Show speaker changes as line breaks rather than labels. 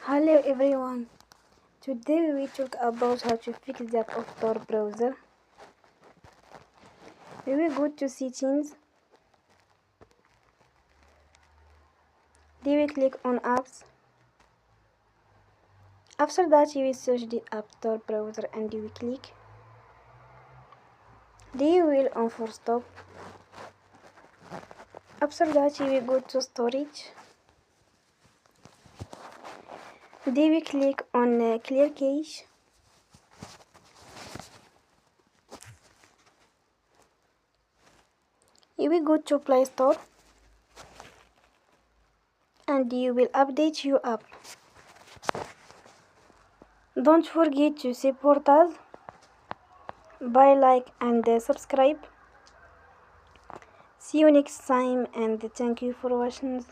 Hello everyone. Today we talk about how to fix the App Store browser. We will go to settings. Then we click on apps. After that you will search the App Store browser and you will click. Then you will on force stop. After that you will go to storage. Then we click on clear cache. You will go to Play Store and you will update your app. Don't forget to support us by like and subscribe. See you next time and thank you for watching.